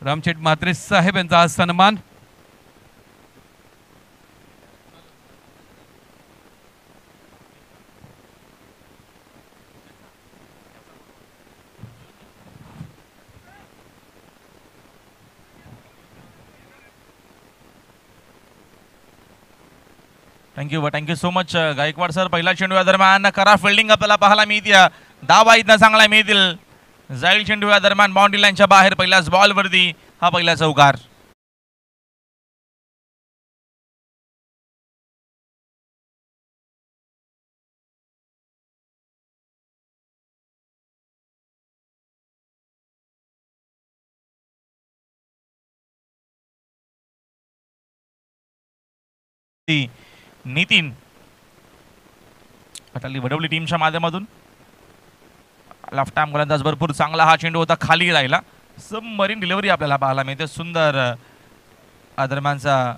रामचेट म्हात्रे साहेब यांचा आज सन्मान. Thank you so much Gaikwad sir. पहिला चेंडू या दरम्यान करा फिल्डिंग आपल्याला पाहायला मिळते. धावा इथं चांगला मिळतील. जाईल चेंडू या दरम्यान बाउंड्री लाईनच्या बाहेर. पहिल्याच बॉल वरती हा पहिला चौकार. नितीन अटाली वडवली टीमच्या माध्यमातून. लेफ्ट आर्म गोलंदाज भरपूर चांगला हा चेंडू होता, खाली राहिला. सबमरीन डिलिव्हरी आपल्याला पाहायला मिळते. सुंदर दरम्यानचा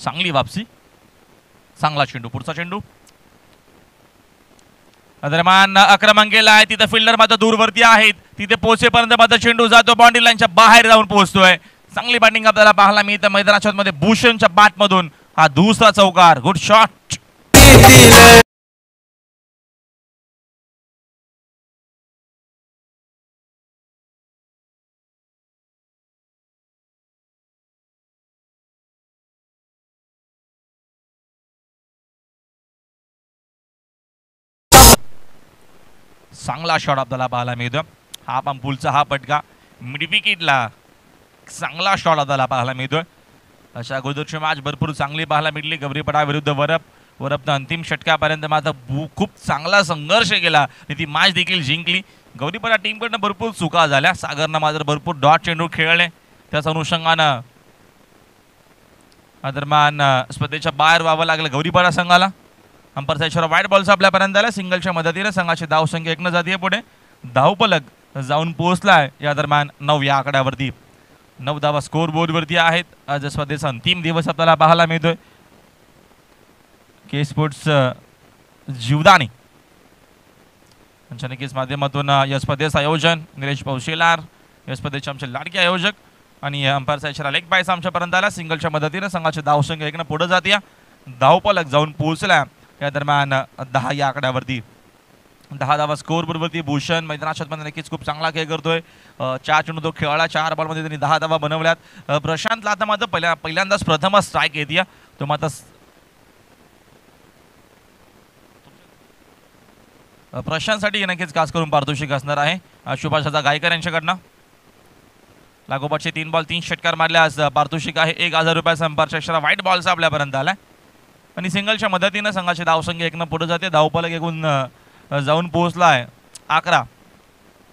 चांगली वापसी, चांगला चेंडू. पुढचा चेंडू दरम्यान आक्रमण केला आहे. तिथे फिल्डर मात्र दूरवरती आहेत. तिथे पोहोचेपर्यंत मात्र चेंडू जातो बाउंड्री लाईनच्या बाहेर जाऊन पोहोचतोय. चांगली बॅटिंग आपल्याला पाहायला मिळते मैदानाच्या मध्ये भूषणच्या बॅट मधून. हा दुसरा चौकार. Good shot. चांगला शॉट आपल्याला पाहायला मिळतो. हा पंपुलचा हा पटका मिडविकेटला चांगला शॉट आपल्याला पाहायला मिळतोय. अशा अगोदरची मॅच भरपूर चांगली पाहायला मिळली. गौरीपडा विरुद्ध वरपनं अंतिम षटकापर्यंत मात्र खूप चांगला संघर्ष केला आणि ती मॅच देखील जिंकली. गौरीपडा टीमकडनं भरपूर चुका झाल्या. सागरनं मात्र भरपूर डॉट चेंडू खेळले. त्याच अनुषंगानं दरम्यान स्पर्धेच्या बाहेर व्हावं लागलं गौरीपडा संघाला. अंपरचा इशारा वाईट बॉलचा आपल्यापर्यंत आला. सिंगलच्या मदतीने संघाची धावसंख्या 1 जातीय पुढे. धावफलक जाऊन पोहोचलाय या दरम्यान 9 या आकड्यावरती. 9 धावा स्कोर बोर्डवरती आहेत. आज स्पर्धेचा अंतिम दिवस आपल्याला पाहायला मिळतोय. के स्पोर्ट्स जीवदानी यांच्या नक्कीच माध्यमातून या स्पर्धेचं आयोजन निलेश पौशेलार, या स्पर्धेचे आमचे लाडके आयोजक. आणि अंपायरचा इशारा लेग बायचा आमच्यापर्यंत आला. सिंगलच्या मदतीने संघाची धावसंख्या 1 पुढे जाते. धावफलक जाऊन पोहोचला या दरम्यान 10 या आकड्यावरती. 10 धावा स्कोर बोर्डवरती. भूषण मैदानाच्या मध्ये नक्कीच खूप चांगला खेळ करतोय. 4 चेंडू तो खेळला. 4 बॉलमध्ये त्यांनी 10 धावा बनवल्यात. प्रशांत लाता मात्र पहिल्यांदाच प्रथमच स्ट्राईक येते. तो मात्र प्रशांतसाठी नक्कीच खास करून पारितोषिक असणार आहे. सुभाषाचा गायकर यांच्याकडनं लागोपाठचे 3 बॉल 3 षटकार मारले. आज पारितोषिक आहे 1000 रुपयाचा. अंपायरचा इशारा व्हाईट बॉलचा आपल्यापर्यंत आलाय. आणि सिंगलच्या मदतीने संघाची धावसंख्या 1 पुढे जाते. धावफलक एकूण जाऊन पोहोचलाय 11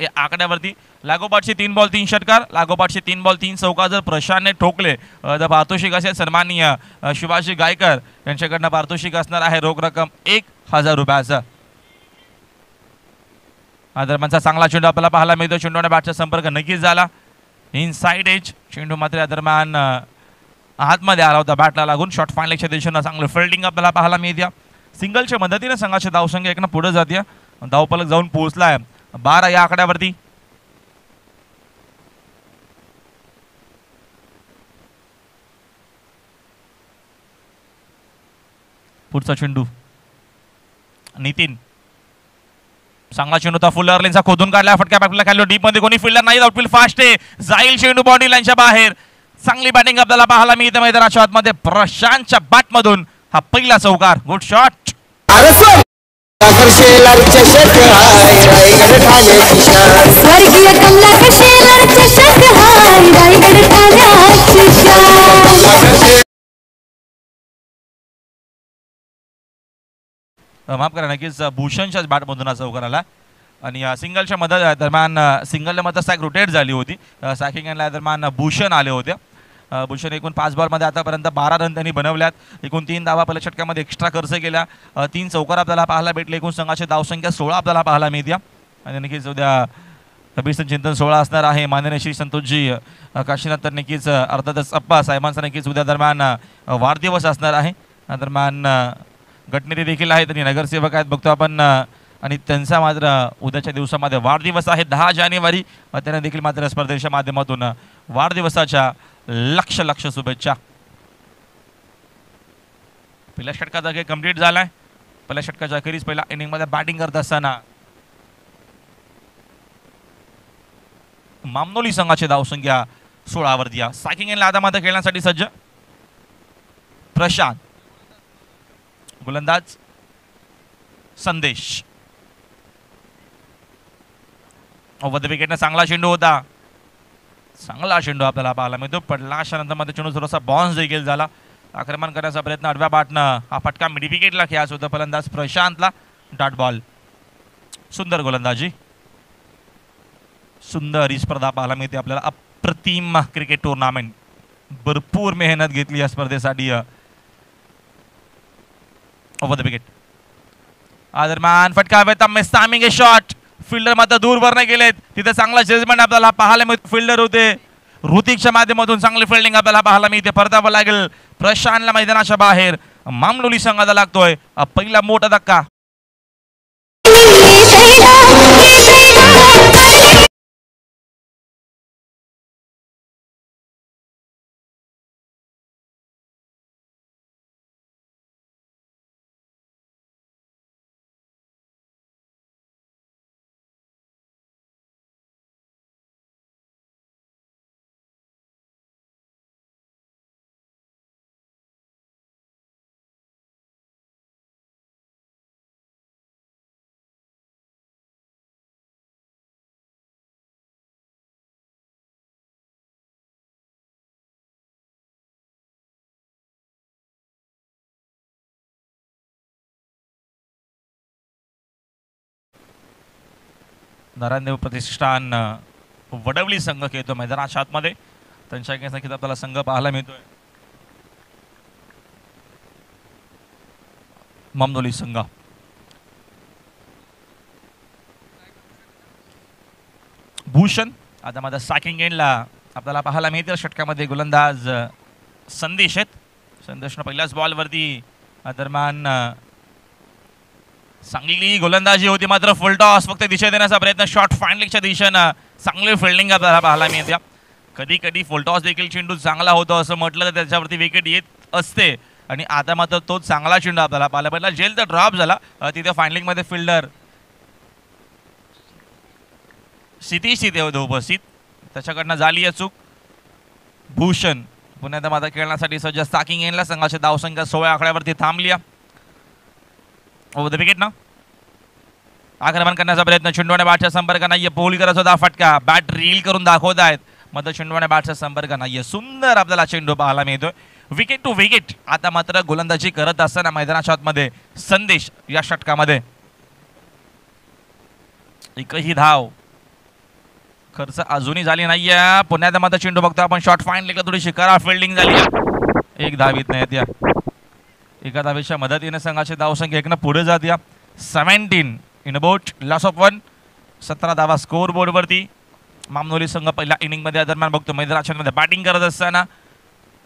या आकड्यावरती. लागोपाठचे 3 बॉल 3 षटकार. लागोपाठचे 3 बॉल 3 चौकार जर प्रशांतने ठोकले तर पारितोषिक असेल सन्माननीय शिवाजी गायकर यांच्याकडनं पारितोषिक असणार आहे रोख रक्कम 1000 रुपयाचं. दरम्यानचा चांगला चेंडू आपल्याला पाहायला मिळतो. चेंडूने बॅटचा संपर्क नक्कीच झाला. इनसाइड एज चेंडू मात्र या दरम्यान आतमध्ये आला होता बॅटला लागून. शॉर्ट फायनलच्या दिशेनं चांगलं फिल्डिंग आपल्याला पाहायला मिळते. सिंगलच्या मदतीने संघाची धावसंख्या 1 पुढे जाते. धावफलक जाऊन पोहोचलाय 12 या आकड्यावरती. पुढचा चेंडू नितीन. चांगला चेंडू होता. फुल अर्लिनचा खोदून काढला. फटका बॅटला खाली. डीप मध्ये कोणी फिल्डर नाही. आउटफील्ड फास्ट आहे. जाईल चेंडू बाउंड्री लाईनच्या बाहेर. चांगली बॅटिंग आपल्याला पाहायला मिळते मैदानाच्या आतमध्ये. प्रशांतच्या बॅट मधून हा पहिला चौकार. Good shot. माफ करा नक्कीच भूषणच्याच बॅटमधून हा चौकार आला. आणि सिंगलच्या मदत दरम्यान सिंगलला मात्र सॅक रोटेट झाली होती. सॅकिंग दरम्यान भूषण आले होते. भूषण एकूण 5 बॉलमध्ये आतापर्यंत 12 रन त्यांनी बनवल्यात. एकूण 3 धावा पहिल्या षटकामध्ये एक्स्ट्रा खर्च केला. 3 चौकार आपल्याला पाहायला भेटले. एकूण संघाची धावसंख्या 16 आपल्याला पाहायला मिळते. आणि नक्कीच उद्या अभिषेक चिंतन 16 असणार आहे. माननीय श्री संतोषजी काशीनाथ तर नक्कीच अर्थातच अप्पा साहेबांचा नक्कीच उद्या दरम्यान वाढदिवस असणार आहे. नंतर गटनेते देखील आहेत आणि नगरसेवक आहेत बघतो आपण आणि त्यांचा मात्र उद्याच्या दिवसामध्ये वाढदिवस आहे 10 जानेवारी. त्यांना देखील मात्र स्पर्धेच्या माध्यमातून वाढदिवसाच्या लक्ष लक्ष शुभेच्छा. पहिल्या षटकाचा खेळ कंप्लीट झालाय. पहिल्या षटकाच्या अखेरीस पहिल्या इनिंगमध्ये बॅटिंग करत असताना मामनोली संघाची धावसंख्या 16 वरती. सायकिंग एंडला आता मात्र खेळण्यासाठी सज्ज प्रशांत. गोलंदाज संदेश. ओव्हर द विकेटने चांगला चेंडू होता. चांगला चेंडू आपल्याला पाहायला मिळतो. पडला अशा नंतर मध्ये चेंडू थोडासा बाउन्स देखील झाला. आक्रमण करण्याचा प्रयत्न आडव्या बाटनं हा फटका मिड विकेटला खेळायचा होता फलंदाज प्रशांतला. Dot ball. सुंदर गोलंदाजी. सुंदर ही स्पर्धा पाहायला मिळते आपल्याला. अप्रतिम क्रिकेट टुर्नामेंट. भरपूर मेहनत घेतली या स्पर्धेसाठी. Over the wicket. आदरमान फटका हवेत. मिस्टामिंग शॉट. फिल्डर मात्र दूरवर नाही गेलेत. तिथे चांगला जजमेंट आपल्याला पाहायला मिळतो. फिल्डर होते ऋतिकच्या माध्यमातून चांगली फिल्डिंग आपल्याला पाहायला मिळते. परतावं लागेल प्रशांतला मैदानाच्या बाहेर. मामनोली संघाला लागतोय पहिला मोठा धक्का. नारायणदेव प्रतिष्ठान वडवली संघ खेळतो मैदानाच्या आतमध्ये. त्यांच्या संख्येत आपल्याला संघ पाहायला मिळतोय. मामनोली संघ. भूषण आता माझा साकिंग एंडला आपल्याला पाहायला मिळते. षटकामध्ये गोलंदाज संदेश आहेत. संदेशनं पहिल्याच बॉलवरती दरम्यान चांगली गोलंदाजी होती मात्र फुल टॉस फक्त दिशा देण्याचा प्रयत्न. शॉर्ट फाइंडिंगच्या दिशेनं चांगली फिल्डिंग आपल्याला पाहायला मिळते. कधी कधी फुल टॉस देखील चेंडू चांगला होतो असं म्हटलं तर त्याच्यावरती विकेट येत असते. आणि आता मात्र तो चांगला चेंडू आपल्याला पाहायला पहिला जेल तर ड्रॉप झाला. तिथे फाइंडिंगमध्ये फिल्डर क्षितिज तिथे होते उपस्थित. त्याच्याकडनं झाली आहे चूक. भूषण पुन्हा मात्र खेळण्यासाठी सज्ज. साकिंग एंडला संघाची धावसंख्या 16 आकड्यावरती थांबली. ओव्हर द विकेट ना आक्रमण करण्याचा प्रयत्न. चेंडूने बॅटच्या संपर्क नाहीये. पोल करत होता फटका. बॅट रील करून दाखवत आहेत मात्र चेंडूने बॅटचा संपर्क नाहीये. सुंदर आपल्याला चेंडू पाहायला मिळतोय. Wicket to wicket. आता मात्र गोलंदाजी करत असताना मैदानाच्या आतमध्ये संदेश या षटकामध्ये एकही धाव खर्च अजूनही झाली नाहीये. पुण्यात मात्र चेंडू बघतो आपण. शॉर्ट फाईन लेखा थोडी शिकारा फिल्डिंग झाली. एक धावीत नाही त्या एका धावेच्या मदतीने संघाची धावसंख्या एकनं पुढे जाते. 17 इन बोट लॉस ऑफ 1. 17 धावा स्कोर बोर्डवरती. मामनोली संघ पहिल्या इनिंगमध्ये दरम्यान बघतो मैदानाच्या बॅटिंग करत असताना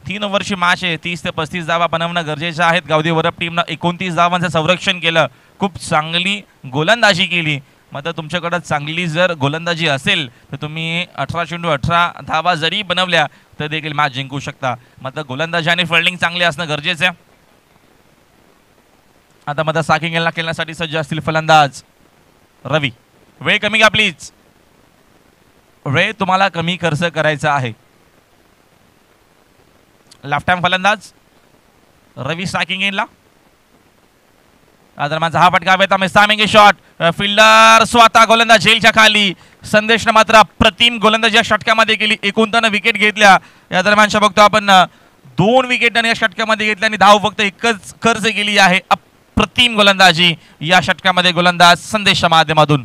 3 ओव्हरची मॅच आहे. 30 ते 35 धावा बनवणं गरजेचं आहे. गावदी वरप टीमनं 29 धावांचं संरक्षण केलं. खूप चांगली गोलंदाजी केली. मात्र तुमच्याकडं चांगली जर गोलंदाजी असेल तर तुम्ही 18 चेंडू 18 धावा जरी बनवल्या तर देखील मॅच जिंकू शकता. मात्र गोलंदाजी आणि फिल्डिंग चांगली असणं गरजेचं आहे. आता मात्र साकिंग एंडला खेळण्यासाठी सज्ज असतील फलंदाज रवी. वेळ कमी घ्या प्लीज. वेळ तुम्हाला कमी खर्च करायचा आहे. लेफ्ट हँड फलंदाज रवी साकिंग एंडला. दरम्यानचा हा फटका हवेत. मिस्टामिंग शॉट. फिल्डर स्वतः गोलंदाज झेलच्या खाली. संदेशनं मात्र अप्रतिम गोलंदाजी या षटकामध्ये केली. 29 विकेट घेतल्या. या दरम्यानच्या बघतो आपण 2 विकेट या षटकामध्ये घेतल्या आणि धाव फक्त एकच खर्च केली आहे. अप्रतिम गोलंदाजी या षटकामध्ये गोलंदाज संदेशच्या माध्यमातून.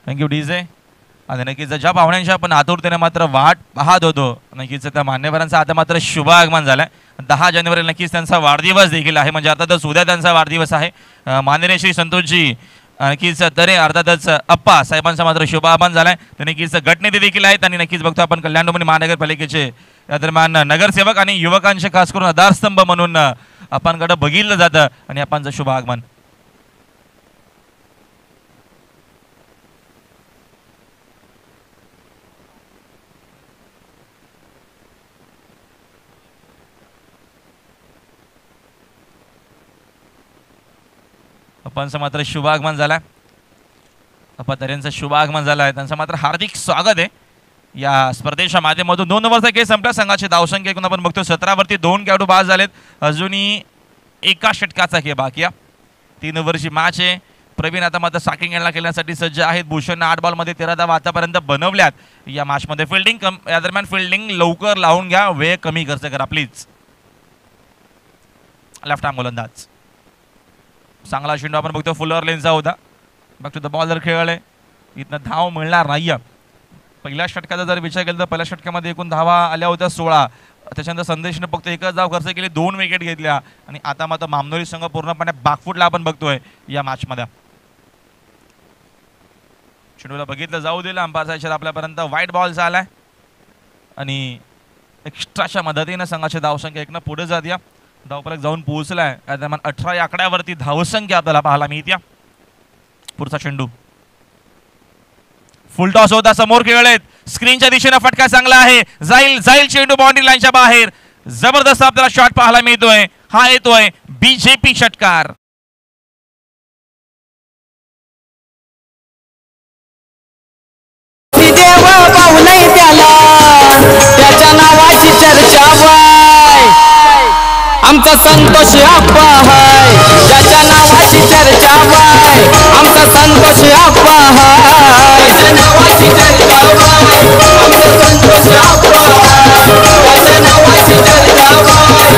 Thank you DJ. आणि नक्कीच ज्या पाहुण्यांची आपण आतुरतेने मात्र वाट पाहत होतो, नक्कीच त्या मान्यवरांचा आता मात्र शुभ आगमन झालंय. 10 जानेवारी नक्कीच त्यांचा वाढदिवस देखील आहे, म्हणजे अर्थातच उद्या त्यांचा वाढदिवस आहे. माननीय श्री संतोषजी नक्कीच तरे अर्थातच अप्पा साहेबांचा मात्र शुभ आगमन झालाय. तर नक्कीच गटनेते देखील आहेत आणि नक्कीच बघतो आपण कल्याण डोंबिवली महानगरपालिकेचे या दरम्यान नगरसेवक आणि युवकांचे खास करून आधारस्तंभ म्हणून आपणकडे बघितलं जातं आणि आपणचं शुभ आगमन. आपणचं मात्र शुभ आगमन झालाय. अपातऱ्यांचं शुभ आगमन झालं आहे, त्यांचं मात्र हार्दिक स्वागत आहे या स्पर्धेच्या माध्यमातून. 2 ओव्हरचा खेळ संपला. संघाची धावसंख्या एकूण आपण बघतो 17 वरती 2 खेळाडू बाद झालेत. अजूनही एका षटकाचा खेळ बाकी आहे. 3 ओव्हरची मॅच आहे. प्रवीण आता मात्र साकिंग यांना खेळण्यासाठी सज्ज आहेत. भूषण 8 बॉलमध्ये 13 धावा आतापर्यंत बनवल्यात या मॅचमध्ये. फिल्डिंग या दरम्यान फिल्डिंग लवकर लावून घ्या, वेळ कमी खर्च करा प्लीज. लेफ्ट आर्म गोलंदाज चांगला चेंडू आपण बघतो फुलर लेनचा होता. बघतो द बॉल जर खेळले इथनं धाव मिळणार नाही. पहिल्या षटकाचा जर विचार केला तर पहिल्या षटकामध्ये एकूण धावा आल्या होत्या 16. त्याच्यानंतर संदेशने फक्त एकच धाव खर्च केली, 2 विकेट घेतल्या आणि आता मात्र मामनोरी संघ पूर्णपणे बाकफुटला आपण बघतोय या मॅचमध्ये. चेंडूला बघितलं जाऊ दिलं, अंपायरचा इशारा आपल्यापर्यंत व्हाईट बॉलचा आलाय आणि एक्स्ट्राच्या मदतीनं संघाची धावसंख्या एकनं पुढे जात या धावफलक जाऊन पोहोचलाय. या दरम्यान 18 या आकड्यावरती धावसंख्या आपल्याला पाहायला मिळते. पुढचा चेंडू फुल टॉस होता, समोर खेळलेत, स्क्रीनच्या दिशेने फटका चांगला आहे, जाईल जाईल चेंडू बाउंड्री लाईनच्या बाहेर. जबरदस्त आपल्याला शॉट पाहायला मिळतोय. हा येतोय बीजेपी षटकार. त्याच्या नावाची चर्चा बाय, आमचा संतोष अप्पा हाय. त्याच्या नावाची चर्चा बाय, आमचा संतोष अप्पा हाय. त्याच्या नावाची चर्चा बाय, आमचा संतोष अप्पा हाय. त्याच्या नावाची चर्चा बाय.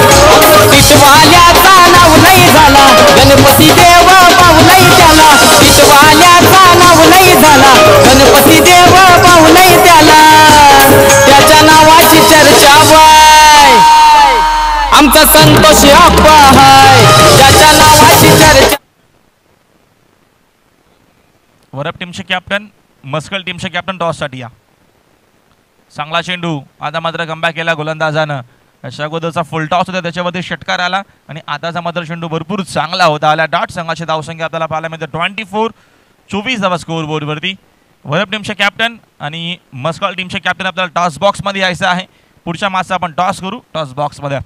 टिटवाल्याचा नाव नाही झाला, गणपती देव पाहुलाई त्याला. टिटवाल्याचा नाव नाही झाला, गणपती देव पाहुलाई त्याला. त्याच्या नावाची चर्चा बाय, आमचा संतोष अप्पा हाय. त्याच्या नावाची चर्चा. वरप टीमचे कॅप्टन, मस्कल टीमचे कॅप्टन टॉससाठी या. चांगला चेंडू आता मात्र कमबॅक केला गोलंदाजानं. अशा अगोदरचा फुल टॉस होता, त्याच्यामध्ये षटकार आला आणि आताचा मात्र चेंडू भरपूर चांगला होता. आला डॉट. संघाची धावसंख्या आपल्याला पाहायला मिळते 24. 24 धावा स्कोअर बोर्डवरती. वरप टीमचे कॅप्टन आणि मस्कॉल टीमचे कॅप्टन आपल्याला टॉस बॉक्समध्ये यायचं आहे. पुढच्या मॅचचा आपण टॉस करू टॉस बॉक्समध्ये.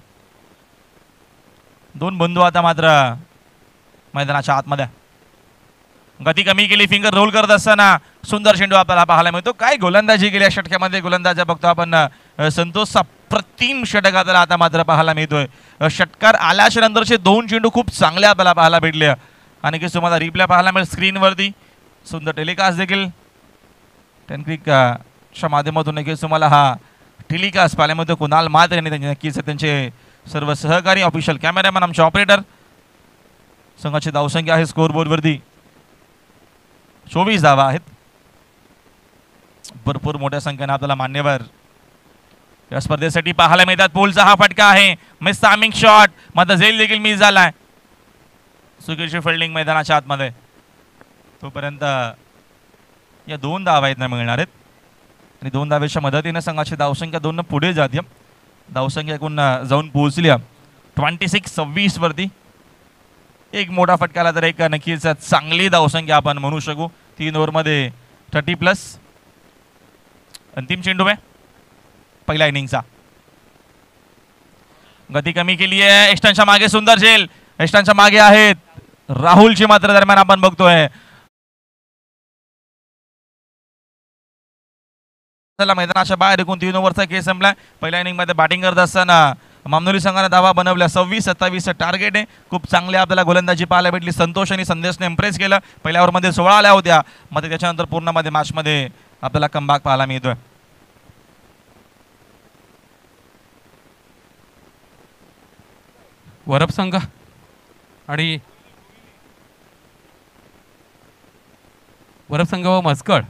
2 बंधू आता मात्र मैदानाच्या आतमध्ये. गती कमी केली, फिंगर रोल करत असताना सुंदर चेंडू आपल्याला पाहायला मिळतो. काय गोलंदाजी केली या षटकामध्ये. गोलंदाज बघतो आपण संतोषचा प्रतिम षटक आपल्याला आता मात्र पाहायला मिळतोय. षटकार आल्याच्या नंतरचे 2 चेंडू खूप चांगले आपल्याला पाहायला भेटले आणि की तुम्हाला रिप्ले पाहायला मिळेल स्क्रीनवरती. सुंदर टेलिकास्ट देखील टेनक्रिकच्या माध्यमातून नक्कीच तुम्हाला हा टेलिकास्ट पाहायला मिळतो. कुणाल मात्र यांनी नक्कीच त्यांचे सर्व सहकारी ऑफिशियल कॅमेरामॅन, आमचे ऑपरेटर. संघाची धावसंख्या आहे स्कोअर बोर्डवरती 24 धावा आहेत. भरपूर मोठ्या संख्येने आपल्याला मान्यवर या स्पर्धेसाठी पाहायला मिळतात. पोलचा हा फटका आहे, मिस टायमिंग शॉट, मात्र झेल देखील मिस झालाय. चुकीची फिल्डिंग मैदानाच्या आतमध्ये. तोपर्यंत या 2 धावा आहेत ना मिळणार आहेत आणि 2 धावेच्या मदतीने संघाची धावसंख्या 2 पुढे जाते. धावसंख्या एकूण जाऊन पोहोचली 26-26 वरती. एक मोठा फटका आला तर एक नक्कीच चांगली धावसंख्या आपण म्हणू शकू. 3 ओव्हरमध्ये 30+. अंतिम चेंडू आहे पहिल्या इनिंगचा. गती कमी केली आहे. एस्टनच्या मागे सुंदर झेल. एस्टनच्या मागे आहेत राहुलची मात्र दरम्यान आपण बघतोय मैदानाच्या बाहेर. एकूण 3 ओव्हरचा खेळ संपला. पहिल्या इनिंगमध्ये बॅटिंग करत असताना मामनोरी संघाने धावा बनवल्या. 26-27 टार्गेट आहे. खूप चांगली आपल्याला गोलंदाजी पाहायला भेटली. संतोष आणि संदेशने इम्प्रेस केलं. पहिल्या ओव्हरमध्ये 16 आल्या होत्या, मग त्याच्यानंतर पूर्णमध्ये मॅचमध्ये आपल्याला कमबॅक पाहायला मिळतोय. वरप संघ आणि वरप संघ व मस्कळ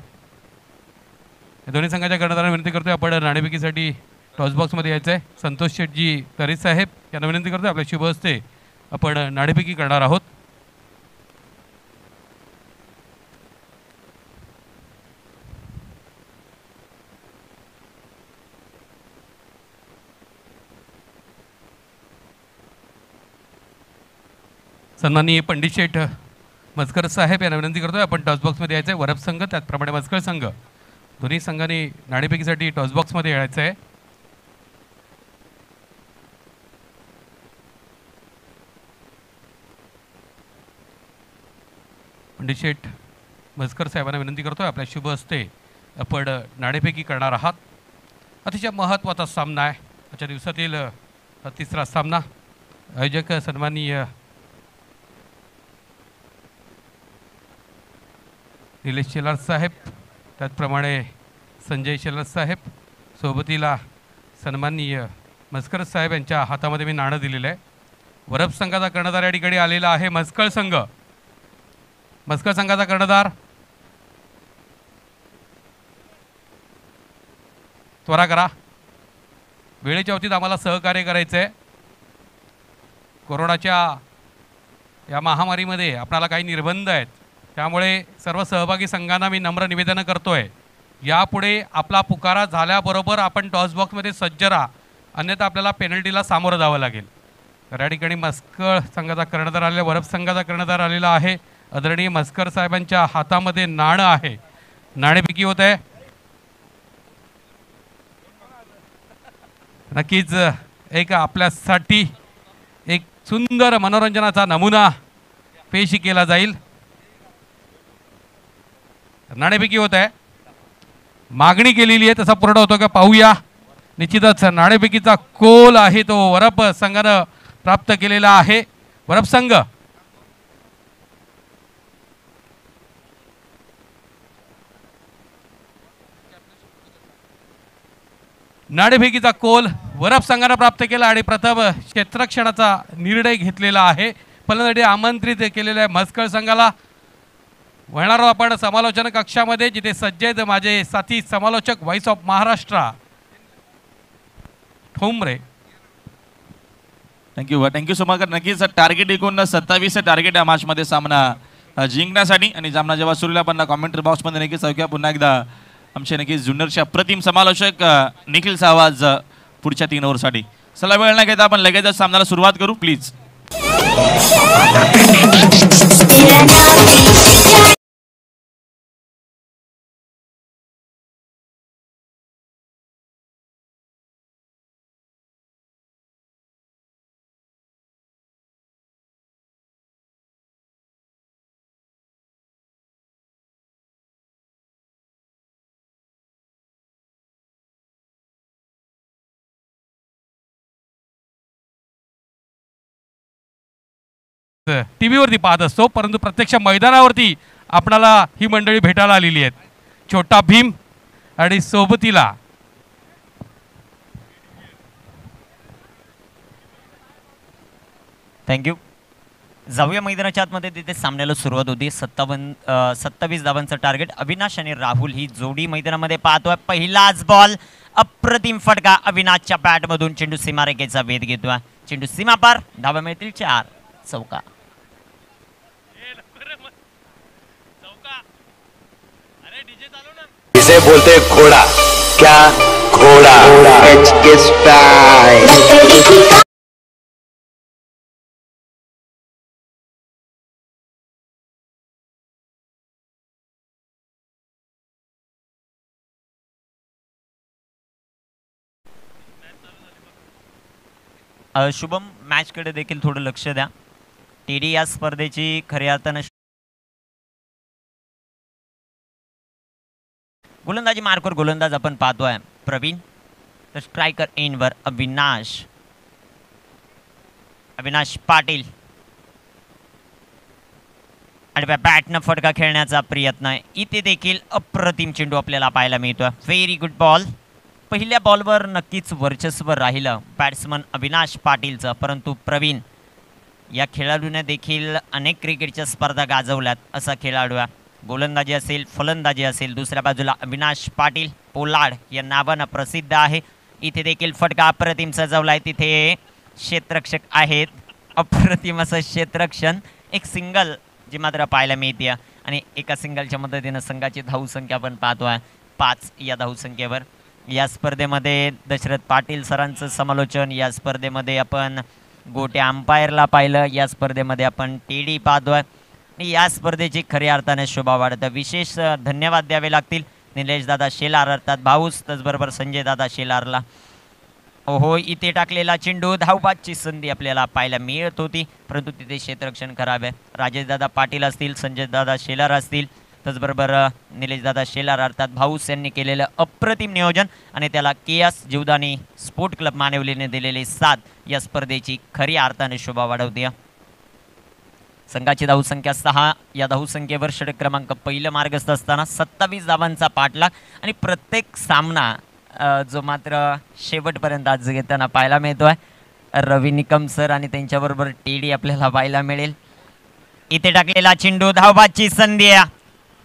या दोन्ही संघाच्या कर्णधारांना विनंती करतोय आपण नाणेफेकीसाठी टॉस बॉक्समध्ये यायचं आहे. संतोष शेटजी तरी साहेब यांना विनंती करतोय आपल्या शुभ हस्ते आपण नाणेफेकी करणार आहोत. सन्माननीय पंडित शेठ मस्कर साहेब यांना विनंती करतोय आपण टॉस बॉक्समध्ये यायचं आहे. वरप संघ त्याचप्रमाणे मस्कळ संघ दोन्ही संघांनी नाणेफेकीसाठी टॉस बॉक्समध्ये यायचं आहे. पंडित शेठ मस्कर साहेबांना विनंती करतोय आपल्या शुभ हस्ते आपण नाणेफेकी करणार आहात. अतिशय महत्त्वाचा सामना आहे आजच्या दिवसातील हा तिसरा सामना. आयोजक सन्माननीय निलेश शेलार साहेब त्याचप्रमाणे संजय शेलार साहेब सोबतीला सन्माननीय मस्कर साहेब यांच्या हातामध्ये मी नाणं दिलेलं आहे. वरप संघाचा कर्णधार या ठिकाणी आलेला आहे मस्कळ संघ. मस्कळ संघाचा कर्णधार त्वरा करा. वेळेच्या बाबतीत आम्हाला सहकार्य करायचं आहे. कोरोनाच्या या महामारीमध्ये आपणाला काही निर्बंध आहेत त्यामुळे सर्व सहभागी संघांना मी नम्र निवेदन करतोय यापुढे आपला पुकारा झाल्याबरोबर आपण टॉस बॉक्समध्ये सज्ज राहा अन्यथा आपल्याला पेनल्टीला सामोरं जावं लागेल. तर या ठिकाणी मस्कळ संघाचा कर्णधार आलेला वरप संघाचा कर्णधार आलेला आहे. आदरणीय मस्कर साहेबांच्या हातामध्ये नाणं आहे. नाणेफेकी होत आहे. नक्कीच एक आपल्यासाठी एक सुंदर मनोरंजनाचा नमुना पेश केला जाईल. नाणेफेकी होत आहे. मागणी केलेली आहे तसा पूर्ण होतो का पाहूया. निश्चितच नाणेफेकीचा कोल आहे तो वरप संघानं प्राप्त केलेला आहे. वरप संघ नाणेफेकीचा कोल वरप संघानं प्राप्त केला आणि प्रथम क्षेत्ररक्षणाचा निर्णय घेतलेला आहे. फलंदाजी आमंत्रित केलेला आहे मस्कळ संघाला. वळणार आहोत आपण समालोचन कक्षामध्ये जिथे सज्ज आहेत माझे साथी समालोचक voice of Maharashtra Thombare. Thank you so much. नक्कीच टार्गेट एकूण 27 टार्गेट या मॅचमध्ये सामना जिंकण्यासाठी आणि सामना जेव्हा सुरू आपण कॉमेंट्री बॉक्समध्ये नक्कीच ऐकूया पुन्हा एकदा आमचे नक्कीच जुन्नरचे अप्रतिम समालोचक निखिल सावज पुढच्या 3 ओव्हरसाठी. चला वेळ न घेता आपण लगेचच सामन्याला सुरुवात करू प्लीज. टीव्ही वरती पाहत असतो परंतु प्रत्यक्ष मैदानावरती आपणाला ही मंडळी भेटायला आलेली आहेत. छोटा भीम आणि सोबतीला थँक्यू. जाऊया मैदानाच्या आतमध्ये. तिथे सामन्याला सुरुवात होती. 27 धावांचं टार्गेट. अविनाश आणि राहुल ही जोडी मैदानामध्ये पाहतोय. पहिलाच बॉल अप्रतिम फटका अविनाशच्या बॅटमधून चेंडू सीमारेखेचा वेध घेतोय. चेंडू सीमापार. धावा मिळतील 4. चौका. इसे बोलते घोड़ा. क्या घोड़ा? HK style. शुभम मॅचकडे देखील थोडं लक्ष द्या. टीडी या स्पर्धेची खऱ्या अर्थानं गोलंदाजी मार्कवर गोलंदाज आपण पाहतोय प्रवीण. तर स्ट्रायकर एंडवर अविनाश पाटील. आणि बॅटनं फटका खेळण्याचा प्रयत्न आहे. इथे देखील अप्रतिम चेंडू आपल्याला पाहायला मिळतोय. Very good ball. पहिल्या बॉलवर नक्कीच वर्चस्व राहिलं बॅट्समन अविनाश पाटीलचं, परंतु प्रवीण या खेळाडूने देखील अनेक क्रिकेटच्या स्पर्धा गाजवल्यात असा खेळाडू आहे. गोलंदाजी असेल फलंदाजी असेल. दुसऱ्या बाजूला अविनाश पाटील पोलाड या नावानं प्रसिद्ध आहे. इथे देखील फटका अप्रतिम सजवलाय. तिथे क्षेत्ररक्षक आहेत. अप्रतिम असं क्षेत्ररक्षण. एक सिंगल जी मात्र पाहायला मिळते आणि एका सिंगलच्या मदतीनं संघाची धावसंख्या आपण पाहतोय 5 या धावसंख्येवर. या स्पर्धेमध्ये दशरथ पाटील सरांचं समालोचन. या स्पर्धेमध्ये आपण गोट्या अंपायरला पाहिलं. या स्पर्धेमध्ये आपण टीडी पाहतोय आणि या स्पर्धेची खऱ्या अर्थाने शोभा वाढत. विशेष धन्यवाद द्यावे लागतील निलेश दादा शेलार अर्थात भाऊस, त्याचबरोबर संजय दादा शेलारला. ओहो, इथे टाकलेला चेंडू धावबादची संधी आपल्याला पाहायला मिळत होती, परंतु तिथे क्षेत्ररक्षण खराब आहे. राजेश दादा पाटील असतील, संजय दादा शेलार असतील, त्याचबरोबर निलेश दादा शेलार अर्थात भाऊस यांनी केलेलं अप्रतिम नियोजन आणि त्याला केएस जीवदानी स्पोर्ट क्लब मानवलीने दिलेली साथ या स्पर्धेची खऱ्या अर्थाने शोभा वाढवते. संघाची धावसंख्या 6 या धावसंख्येवर षटक क्रमांक पहिलं मार्गस्थ असताना 27 धावांचा पाठलाग आणि प्रत्येक सामना जो मात्र शेवटपर्यंत आज घेताना पाहायला मिळतोय. रवी निकम सर आणि त्यांच्याबरोबर टीडी आपल्याला पाहायला मिळेल. इथे टाकलेला चेंडू धावबादची संधी.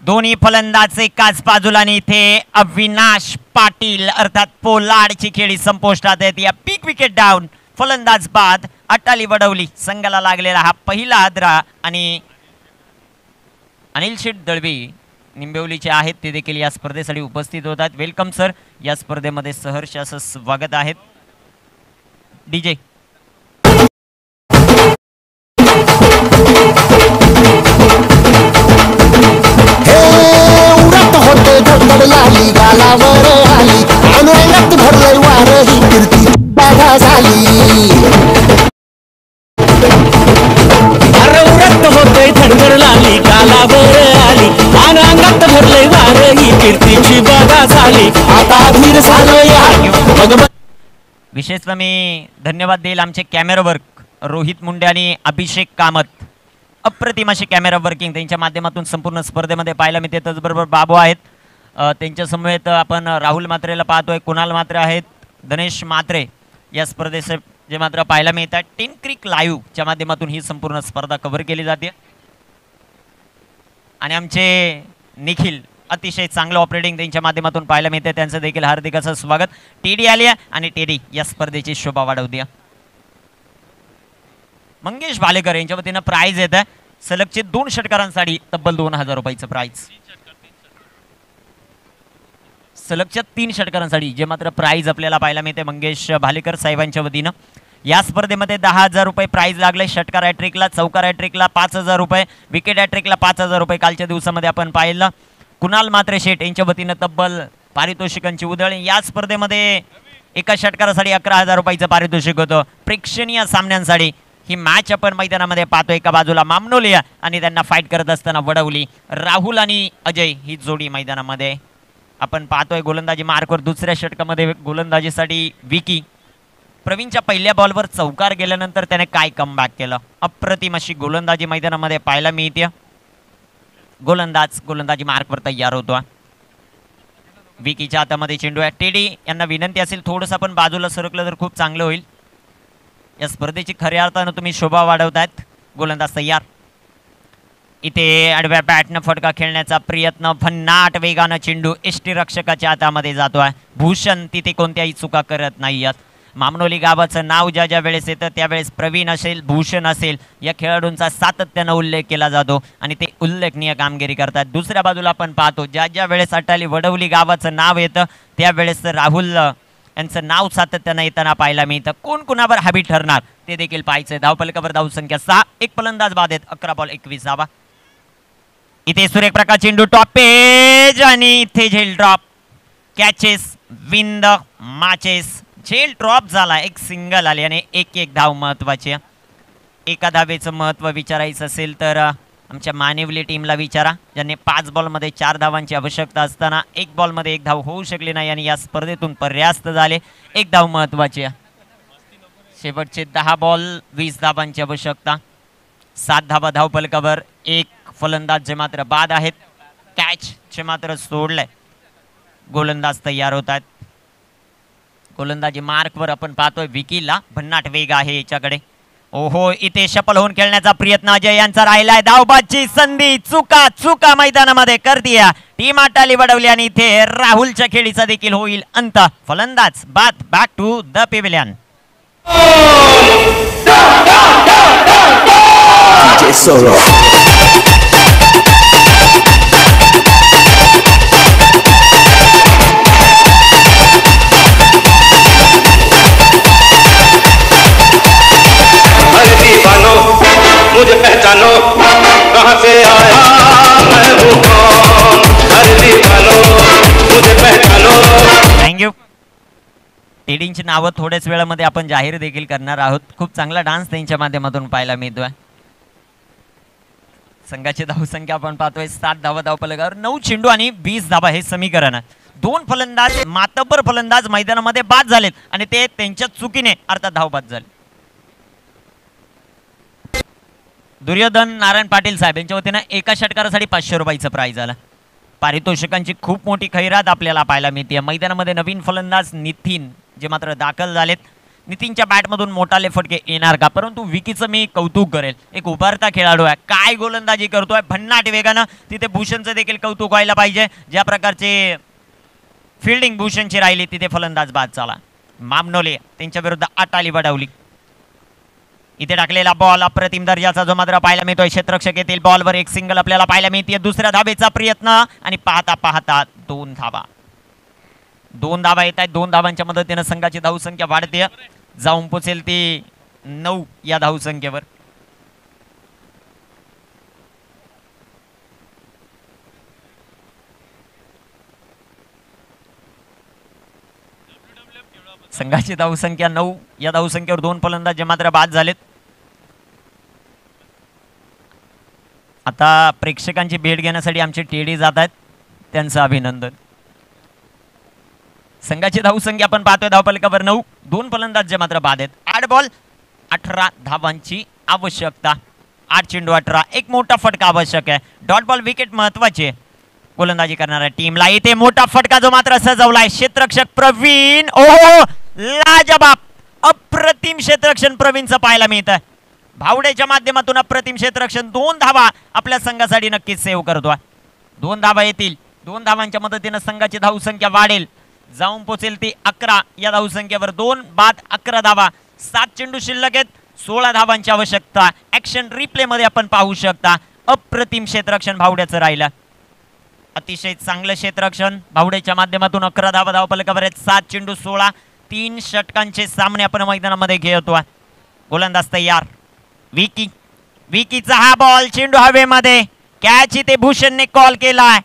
दोन्ही फलंदाज एकाच बाजूला आणि इथे अविनाश पाटील अर्थात पोलाडची खेळी संपुष्टात येते. या पिक विकेट डाऊन, फलंदाज बाद, अटाली वडवली. संघाला लागलेला हा पहिला हादरा आणि अनिल शेठ दळवी निंबिवलीचे आहेत, ते देखील या स्पर्धेसाठी उपस्थित होतात. वेलकम सर, या स्पर्धेमध्ये सहर्ष असं स्वागत आहे. डीजे होते धडधड लाली गालावर आली अंगात भरलंय वार ही कीर्ती बघा झाली. उरत होते धडधड लाली गालावर आली आणि अंगात भरलंय वार ही कीर्तीची बघा झाली. आता धीर झालं या. विशेषतः मी धन्यवाद देईल आमचे कॅमेरा वर्क रोहित मुंडे आणि अभिषेक कामत. अप्रतिम अशी कॅमेरा वर्किंग त्यांच्या माध्यमातून संपूर्ण स्पर्धेमध्ये पाहायला मिळते. त्याचबरोबर बाबू आहेत, त्यांच्या समवेत आपण राहुल मात्रेला पाहतोय, कुणाल मात्रे आहेत, गणेश मात्रे या स्पर्धेचे जे मात्र पाहायला मिळतात. टेन क्रिक लाईव्हच्या माध्यमातून ही संपूर्ण स्पर्धा कव्हर केली जाते आणि आमचे निखिल अतिशय चांगलं ऑपरेटिंग त्यांच्या माध्यमातून पाहायला मिळते. त्यांचं देखील हार्दिक असं स्वागत. टीडी आली आणि टीडी या स्पर्धेची शोभा वाढवते. मंगेश भालेकर यांच्या वतीनं प्राइज येत आहे सलगचे 2 षटकारांसाठी तब्बल 2000 रुपयाचं प्राइज. सलगच्या 3 षटकारांसाठी जे मात्र प्राइज आपल्याला पाहायला मिळते मंगेश भालेकर साहेबांच्या वतीनं. या स्पर्धेमध्ये 10,000 रुपये प्राइज लागले. षटकार हॅट्रिकला, चौकार हॅट्रिकला 5,000 रुपये, विकेट हॅट्रिकला 5,000 रुपये कालच्या दिवसामध्ये आपण पाहिलं. कुणाल मात्रे शेठ यांच्या वतीनं तब्बल पारितोषिकांची उधळणी. या स्पर्धेमध्ये एका षटकारासाठी 11,000 रुपयाचं पारितोषिक होतं. प्रेक्षणीय सामन्यांसाठी ही मॅच आपण मैदानामध्ये पाहतो. एका बाजूला मामनोलिया आणि त्यांना फाईट करत असताना वडवली. राहुल आणि अजय ही जोडी मैदानामध्ये आपण पाहतोय. गोलंदाजी मार्कवर दुसऱ्या षटकामध्ये गोलंदाजीसाठी विकी. प्रवीणच्या पहिल्या बॉलवर चौकार गेल्यानंतर त्याने काय कमबॅक केलं. अप्रतिम अशी गोलंदाजी मैदानामध्ये पाहायला मिळते. गोलंदाजी मार्कवर तयार होतो. विकीच्या हातामध्ये चेंडू आहे. टेडी यांना विनंती असेल थोडंसं आपण बाजूला सरकलं तर खूप चांगलं होईल. या स्पर्धेची खऱ्या अर्थानं तुम्ही शोभा वाढवतायत. गोलंदाज तयार. इथे आडव्या बॅटनं फटका खेळण्याचा प्रयत्न. भन्नाट वेगानं चेंडू यष्टीरक्षकाच्या हातामध्ये जातोय. भूषण तिथे कोणत्याही चुका करत नाही आहेत. मामनोली गावाचं नाव ज्या ज्या वेळेस येतं त्यावेळेस प्रवीण असेल, भूषण असेल, या खेळाडूंचा सातत्यानं उल्लेख केला जातो आणि ते उल्लेखनीय कामगिरी करतात. दुसऱ्या बाजूला आपण पाहतो ज्या ज्या वेळेस अटाली वडवली गावाचं नाव येतं त्यावेळेस राहुल यांचं नाव सातत्यानं येताना पाहायला मिळतं. कोण कुणावर हाबी ठरणार ते देखील पाहायचं. धावफलकावर धावसंख्या 6, एक फलंदाज बाद आहेत. 11 बॉल 21 धावा. इथे सुरेख प्रकार चेंडू टॉप पेज आणि इथे झेल drop. Catches win the matches. झेल ड्रॉप झाला, एक सिंगल आली आणि एक धाव महत्वाची. एका धावेचं महत्व विचारायचं असेल तर आमच्या मानिवली टीमला विचारा, ज्यांनी 5 बॉलमध्ये 4 धावांची आवश्यकता असताना 1 बॉलमध्ये 1 धाव होऊ शकली नाही आणि या स्पर्धेतून पर्यास्त झाले. 1 धाव महत्वाची. शेवटचे 10 बॉल 20 धावांची आवश्यकता. 7 धावा धावफलकावर. 1 फलंदाज जे मात्र बाद आहेत. कॅच जे मात्र सोडलंय. गोलंदाज तयार होतात. गोलंदाजी मार्कवर आपण पाहतोय विकीला भन्नाट वेग आहे याच्याकडे. ओहो, इथे शपल होऊन खेळण्याचा प्रयत्न अजय यांचा राहिलाय. धावबाची संधी चुका चुका मैदानामध्ये करतीय टीम. आटाली वडवली आणि इथे राहुलच्या खेळीचा देखील होईल अंत. फलंदाज बाद back to the pavilion. DJ Solo. हर दीवानो मुझे पहचानो, कहाँ से आया मैं हूँ कौन. हर दीवानो मुझे पहचानो. थँक्यू. टेडींची नावं थोड्याच वेळामध्ये आपण जाहीर देखील करणार आहोत. खूप चांगला डान्स त्यांच्या माध्यमातून पाहायला मिळतोय. संघाची धावसंख्या आपण पाहतोय 7 धावा धावफलकावर, 9 चेंडू आणि 20 धावा हे समीकरण आहे. 2 फलंदाज मातब्बर फलंदाज मैदानामध्ये बाद झालेत आणि ते त्यांच्या चुकीने अर्थात धावबाद झाले. दुर्योधन नारायण पाटील साहेब यांच्या वतीनं एका षटकारासाठी 500 रुपयाचं प्राइज आला. पारितोषिकांची खूप मोठी खैरात आपल्याला पाहायला मिळते. मैदानामध्ये नवीन फलंदाज नितीन जे मात्र दाखल झालेत. नितीनच्या बॅटमधून मोठाले फटके येणार का, परंतु विकीचं मी कौतुक करेल. एक उभारता खेळाडू आहे, काय गोलंदाजी करतोय भन्नाट वेगानं. तिथे भूषणचं देखील कौतुक व्हायला पाहिजे. ज्या प्रकारचे फिल्डिंग भूषणची राहिली तिथे फलंदाज बाद झाला. मामनोले त्यांच्या विरुद्ध आटाली वडवली. इथे टाकलेला बॉल अप्रतिम दर्जाचा जो मात्र पाहायला मिळतोय. क्षेत्ररक्षक येथील बॉलवर एक सिंगल आपल्याला पाहायला मिळते. दुसऱ्या धावेचा प्रयत्न आणि पाहता पाहता 2 धावा. 2 धावा येत आहेत. 2 धावांच्या मदतीने संघाची धावसंख्या वाढते, जाऊन पोचेल ती 9 या धावसंख्येवर. संघाची धावसंख्या 9 या धावसंख्येवर 2 फलंदाज जे मात्र बाद झालेत. आता प्रेक्षकांची भेट घेण्यासाठी आमचे टेडी जात आहेत, त्यांचं अभिनंदन. संघाची धावसंख्या आपण पाहतोय धावफलकावर 9, 2 फलंदाज जे मात्र बाद आहेत. 8 बॉल 18 धावांची आवश्यकता. 8 चेंडू 18, एक मोठा फटका आवश्यक आहे. डॉट बॉल विकेट महत्वाची. गोलंदाजी करणाऱ्या टीमला इथे मोठा फटका जो मात्र सजवलाय क्षेत्ररक्षक प्रवीण. ओहो, लाजबाब अप्रतिम क्षेत्ररक्षण प्रवीणचं पाहायला मिळतं. भावड्याच्या माध्यमातून अप्रतिम क्षेत्ररक्षण. 2 धावा आपल्या संघासाठी नक्कीच सेव्ह करतोय. 2 धावा येतील. 2 धावांच्या मदतीने संघाची धावसंख्या वाढेल, जाऊन पोचेल ती 11 या धावसंख्येवर. 2 बाद 11 धावा. 7 चेंडू शिल्लक आहेत. 16 धावांची आवश्यकता. ऍक्शन रिप्ले मध्ये आपण पाहू शकता अप्रतिम क्षेत्ररक्षण भावड्याचं राहिलं. अतिशय चांगलं क्षेत्ररक्षण भावड्याच्या माध्यमातून. 11 धावा धावफलकावर आहेत. 7 चेंडू 16, 3 षटकांचे सामने आपण मैदानामध्ये घेतोय. गोलंदाज तयार. विकीचा हा बॉल चेंडू हवेमध्ये. कॅच इथे भूषणने कॉल केलाय,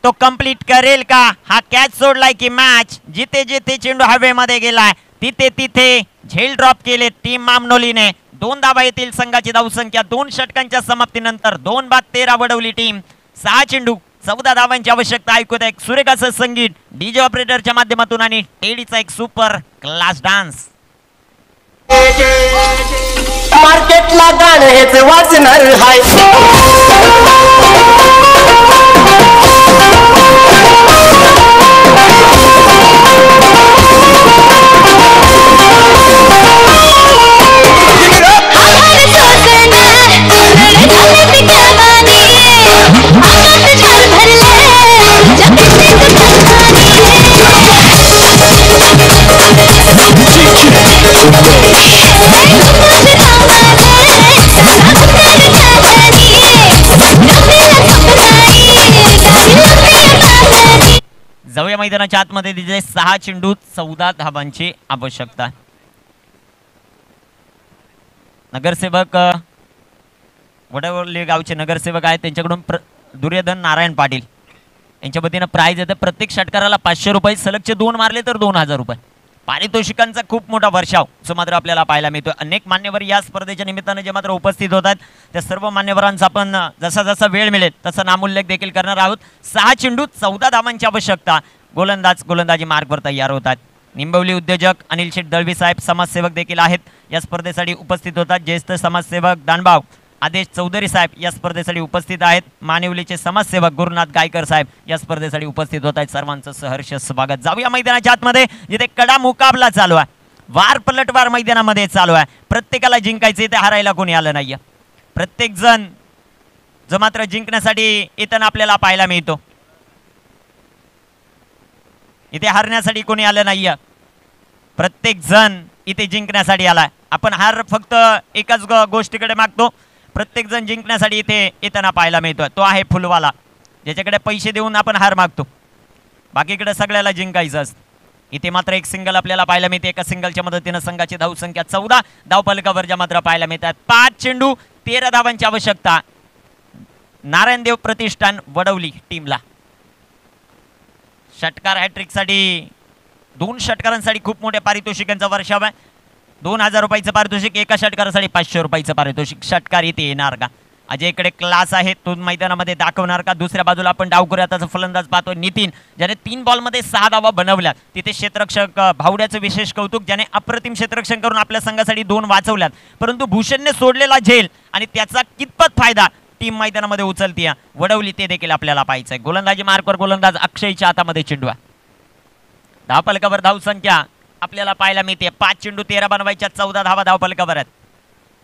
तो कंप्लीट करेल का. हा कॅच सोडलाय की मॅच. जिथे जिथे चेंडू हवेमध्ये गेलाय तिथे तिथे झेल ड्रॉप केले टीम मामनोलीने. 2 धावा येतील. संघाची धावसंख्या 2 षटकांच्या समाप्तीनंतर 2 बाद 13 वडवली टीम. 6 चेंडू 14 धावांची आवश्यकता. ऐकूत एक सुरेख असं संगीत डीजे ऑपरेटरच्या माध्यमातून आणि टेडीचा एक सुपर क्लास डान्स. मार्केटला गाणं हेच वाजणार हाय. जाऊया मैदानाच्या आतमध्ये. तिथे 6 चेंडू 14 धावांची आवश्यकता. नगरसेवक वडवली गावचे नगरसेवक आहेत, त्यांच्याकडून दुर्योधन नारायण पाटील यांच्या वतीनं प्राइज येतं. प्रत्येक षटकाराला 500 रुपये. सलगचे 2 मारले तर 2000 रुपये. पारितोषिकांचा खूप मोठा वर्षाव जो मात्र आपल्याला पाहायला मिळतो. अनेक मान्यवर या स्पर्धेच्या निमित्ताने जे मात्र उपस्थित होतात त्या सर्व मान्यवरांचा आपण जसा जसा वेळ मिळेल तसा नामोल्लेख देखील करणार आहोत. 6 चेंडू 14 धावांची आवश्यकता. गोलंदाजी मार्गवर तयार होतात. निंबवली उद्योजक अनिल शेठ दळवी साहेब समाजसेवक देखील आहेत, या स्पर्धेसाठी उपस्थित होतात. ज्येष्ठ समाजसेवक दानभाव आदेश चौधरी साहेब या स्पर्धेसाठी उपस्थित आहेत. मानिवलीचे समाजसेवक गुरुनाथ गायकर साहेब या स्पर्धेसाठी उपस्थित होत आहेत. सर्वांचं सहर्ष स्वागत. जाऊया मैदानाच्या आतमध्ये जिथे कडा मुकाबला चालू आहे. वार पलटवार मैदानामध्ये चालू आहे. प्रत्येकाला जिंकायचे, ते हारायला कोणी आलं नाहीये. प्रत्येक जण जो मात्र जिंकण्यासाठी येताना आपल्याला पाहायला मिळतो. इथे हारण्यासाठी कोणी आलं नाहीये. प्रत्येक जण इथे जिंकण्यासाठी आलाय. आपण हार फक्त एकाच गोष्टीकडे मागतो. प्रत्येक जण जिंकण्यासाठी इथे येताना पाहायला मिळतोय. तो आहे फुलवाला, ज्याच्याकडे पैसे देऊन आपण हार मागतो. बाकीकडे सगळ्याला जिंकायचं असतं. इथे मात्र एक सिंगल आपल्याला पाहायला मिळते. एका सिंगलच्या मदतीनं संघाची धावसंख्या 14 धावफलकावर ज्या मात्र पाहायला मिळतात. 5 चेंडू 13 धावांची आवश्यकता नारायणदेव प्रतिष्ठान वडवली टीमला. षटकार हॅट्रिकसाठी 2 षटकारांसाठी खूप मोठ्या पारितोषिकांचा वर्षाव आहे. 2000 रुपयाचं पारितोषिक, एका षटकारासाठी 500 रुपयाचं पारितोषिक. षटकार इथे येणार का? अजयकडे क्लास आहे, तो मैदानामध्ये दाखवणार का? दुसऱ्या बाजूला आपण डावखुऱ्याचा फलंदाज पाहतोय नितीन, ज्याने 3 बॉलमध्ये 6 धावा बनवल्या. तिथे क्षेत्ररक्षक भावड्याचं विशेष कौतुक, ज्याने अप्रतिम क्षेत्ररक्षण करून आपल्या संघासाठी 2 वाचवल्यात. परंतु भूषणने सोडलेला झेल आणि त्याचा कितपत फायदा टीम मैदानामध्ये उचलतीये वडवली, ते देखील आपल्याला पाहायचंय. गोलंदाजी मार्कवर गोलंदाज अक्षयच्या हातामध्ये चेंडू आहे. धावफलकावर धावसंख्या आपल्याला पाहायला मिळते. 5 चेंडू 13 बनवायच्या, 14 धावा धावफलकावर आहेत.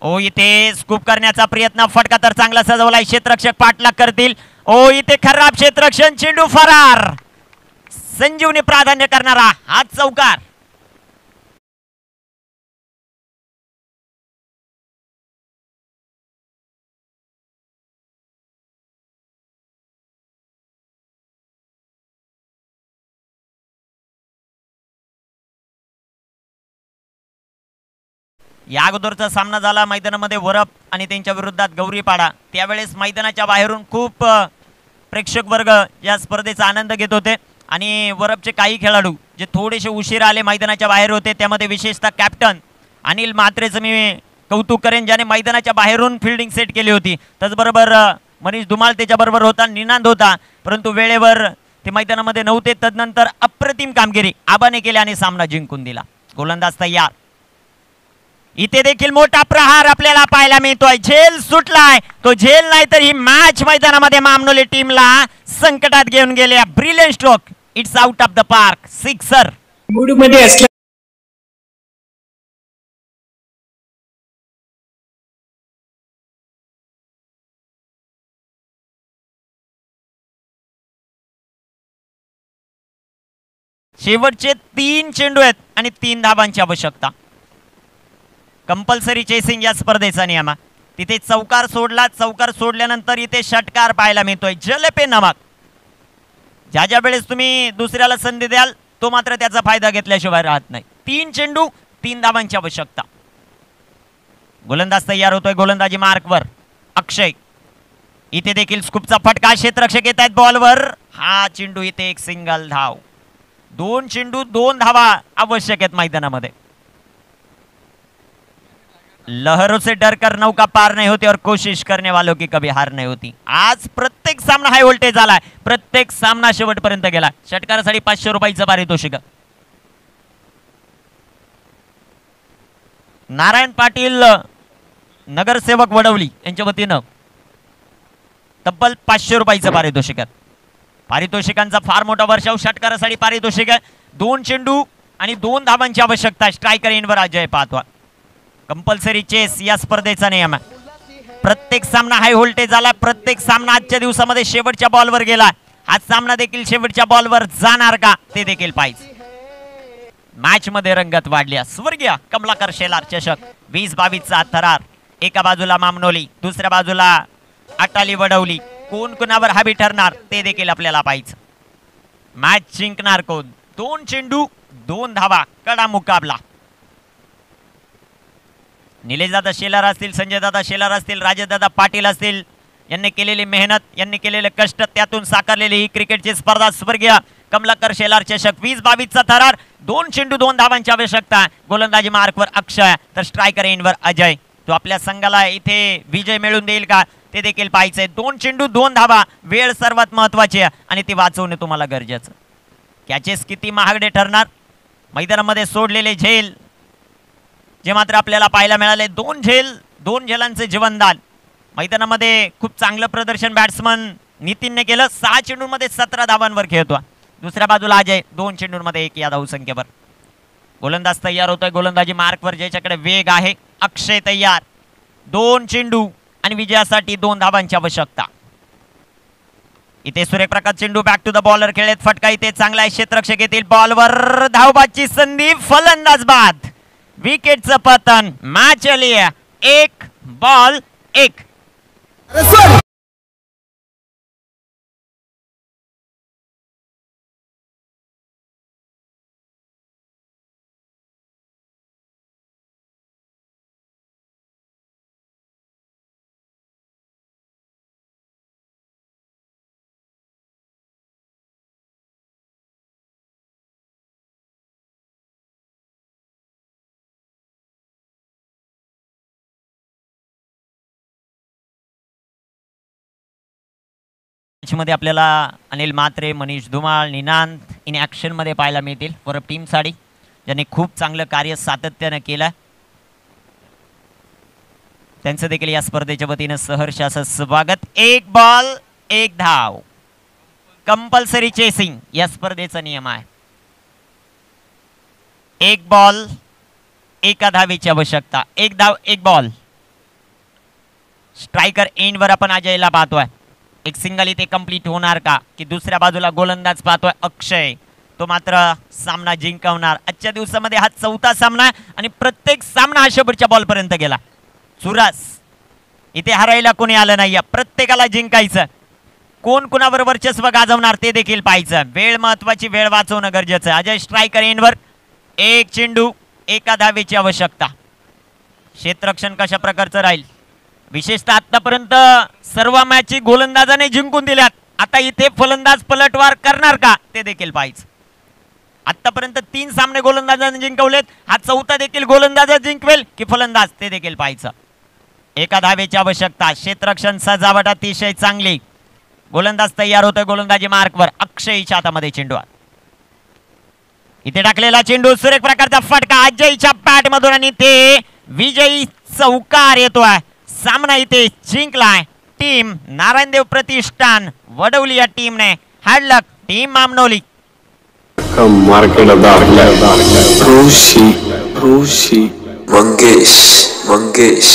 ओ इथे स्कूप करण्याचा प्रयत्न, फटका तर चांगला सजवलाय. क्षेत्ररक्षक पाठलाग करतील. ओ इथे खराब क्षेत्ररक्षण, चेंडू फरार. संजीवनी प्राधान्य करणारा हा चौकार. या अगोदरचा सामना झाला मैदानामध्ये वरप आणि त्यांच्या विरोधात गौरीपाडा. त्यावेळेस मैदानाच्या बाहेरून खूप प्रेक्षक वर्ग या स्पर्धेचा आनंद घेत होते आणि वरपचे काही खेळाडू जे थोडेसे उशीर आले मैदानाच्या बाहेर होते, त्यामध्ये विशेषतः कॅप्टन अनिल म्हात्रेचं मी कौतुक करेन, ज्याने मैदानाच्या बाहेरून फिल्डिंग सेट केली होती. त्याचबरोबर मनीष धुमाळ त्याच्याबरोबर होता, निनांद होता, परंतु वेळेवर ते मैदानामध्ये नव्हते. तदनंतर अप्रतिम कामगिरी आबाने केली आणि सामना जिंकून दिला. गोलंदाज तयार. इथे देखील मोठा प्रहार आपल्याला पाहायला मिळतोय. झेल सुटलाय. तो झेल नाही तर ही मॅच मैदानामध्ये मामनोली टीमला संकटात घेऊन गेल्या. Brilliant stroke, it's out of the park, sixer. Mood मध्ये असल्या शेवटचे 3 चेंडू आहेत आणि 3 धावांची आवश्यकता. कंपल्सरी चेसिंग या स्पर्धेचा नियम. तिथे चौकार सोडला, चौकार सोडल्यानंतर इथे षटकार पाहायला मिळतोय. जलपे नमक. ज्या ज्या वेळेस तुम्ही दुसऱ्याला संधी द्याल, तो मात्र त्याचा फायदा घेतल्याशिवाय राहत नाही. 3 चेंडू 3 धावांची आवश्यकता. गोलंदाज तयार होतोय. गोलंदाजी मार्कवर अक्षय. इथे देखील स्कूपचा फटका. क्षेत्ररक्षक येत आहेत बॉलवर. हा चेंडू इथे एक सिंगल धाव. 2 चेंडू 2 धावा आवश्यक आहेत मैदानामध्ये. लहरों से डर कर नौका पार नहीं होती और कोशिश करने वालों की कभी हार नहीं होती. आज प्रत्येक सामना हाय व्होल्टेज आलाय. प्रत्येक सामना शेवटपर्यंत गेला. षटकारासाठी 500 रुपयाचं पारितोषिक. नारायण पाटील नगरसेवक वडवली यांच्या वतीनं तब्बल 500 रुपयाचं पारितोषिक. पारितोषिकांचा फार मोठा वर्षाव. षटकारासाठी पारितोषिक 2 चेंडू आणि 2 धावांची आवश्यकता. स्ट्रायकर इनवर अजय पाहतोय. कंपल्सरी चेस या स्पर्धेचा नियम आहे. प्रत्येक सामना हाय व्होल्टेज आला. प्रत्येक सामना आजच्या दिवसामध्ये शेवटच्या बॉलवर गेला. आज सामना देखील शेवटच्या बॉलवर जाणार का, ते देखील पाहिजे. मॅच मध्ये रंगत वाढल्या. स्वर्गीय कमलाकर शेलार चषक 2022चा थरार. एका बाजूला मामनोली, दुसऱ्या बाजूला अटाली वडवली. कोण कोणावर हावी ठरणार ते देखील आपल्याला पाहिजे. मॅच जिंकणार कोण? 2 चेंडू 2 धावा, कडा मुकाबला. निलेशदादा शेलार असतील, संजयदादा शेलार असतील, राजेशदादा पाटील असतील, यांनी केलेली मेहनत, यांनी केलेले कष्ट, त्यातून साकारलेली ही क्रिकेटची स्पर्धा. स्वर्गीय कमलाकर शेलार चषक 2022चा थरार. 2 चेंडू 2 धावांची आवश्यकता. गोलंदाजी मार्कवर अक्षय, तर स्ट्रायकर एंडवर अजय. तो आपल्या संघाला इथे विजय मिळवून देईल का, ते देखील पाहायचंय. 2 चेंडू 2 धावा. वेळ सर्वात महत्वाची आहे आणि ती वाचवणे तुम्हाला गरजेचं. कॅचेस किती महागडे ठरणार. मैदानामध्ये सोडलेले झेल जे मात्र आपल्याला पाहायला मिळाले. 2 झेलांचे जीवनदान. मैदानामध्ये खूप चांगलं प्रदर्शन बॅट्समन नितीनने केलं. 6 चेंडूंमध्ये 17 धावांवर खेळतो. दुसऱ्या बाजूला अजय 2 चेंडूंमध्ये 1 या धावसंख्येवर. गोलंदाज तयार होतोय, गोलंदाजी मार्कवर, ज्याच्याकडे वेग आहे. अक्षय तयार. 2 चेंडू आणि विजयासाठी 2 धावांची आवश्यकता. इथे सुरेख प्रकार चेंडू बॅक टू द बॉलर खेळत, फटका इथे चांगला आहे, क्षेत्ररक्षक येतील बॉलवर, धावबाची संधी, फलंदाज बाद, विकेटचं पतन. मॅच आली 1 बॉल 1. मध्ये आपल्याला अनिल म्हात्रे, मनीष धुमाळ, निनांत इन ऍक्शन मध्ये पाहायला मिळतील फॉर टीम साठी, ज्यांनी खूप चांगलं कार्य सातत्यानं केलं. त्यांचं देखील या स्पर्धेच्या वतीनं सहर्ष असं स्वागत. 1 बॉल 1 धाव. कंपल्सरी चेसिंग या स्पर्धेचा नियम आहे. 1 बॉल 1 धावेची आवश्यकता. 1 धाव 1 बॉल. स्ट्रायकर एंडवर आपण अजयला पाहतोय. एक सिंगल इथे कंप्लीट होणार का, की दुसऱ्या बाजूला गोलंदाज पाहतोय अक्षय, तो मात्र सामना जिंकवणार. आजच्या दिवसामध्ये हा 4था सामना आणि प्रत्येक सामना हा शेवटच्या बॉल पर्यंत गेला. सुरास इथे हरायला कोणी आलं नाही, प्रत्येकाला जिंकायचं. कोण कुणावर वर्चस्व गाजवणार ते देखील पाहायचं. वेळ महत्वाची, वेळ वाचवणं गरजेचं. अजय स्ट्रायकर एंडवर. 1 चेंडू 1 धावेची आवश्यकता. क्षेत्ररक्षण कशा प्रकारचं राहील, विशेषतः आतापर्यंत सर्व मॅची गोलंदाजाने जिंकून दिल्यात. आता इथे फलंदाज पलटवार करणार का ते देखील पाहायचं. आतापर्यंत 3 सामने गोलंदाजाने जिंकवलेत, हा 4था देखील गोलंदाज जिंकवेल की फलंदाज ते देखील पाहायचं. 1 धावेची आवश्यकता. क्षेत्ररक्षण सजावट अतिशय चांगली. गोलंदाज तयार होतोय, गोलंदाजी मार्कवर. अक्षयच्या हातामध्ये चेंडू. इथे टाकलेला चेंडू, सुरेख प्रकारचा फटका अजयच्या बॅट मधून आणि ते विजयी चौकार येतोय. सामना इथे जिंकलाय टीम नारायणदेव प्रतिष्ठान वडवली या टीमने. हॅडलक टीम मामनोली. मंगेश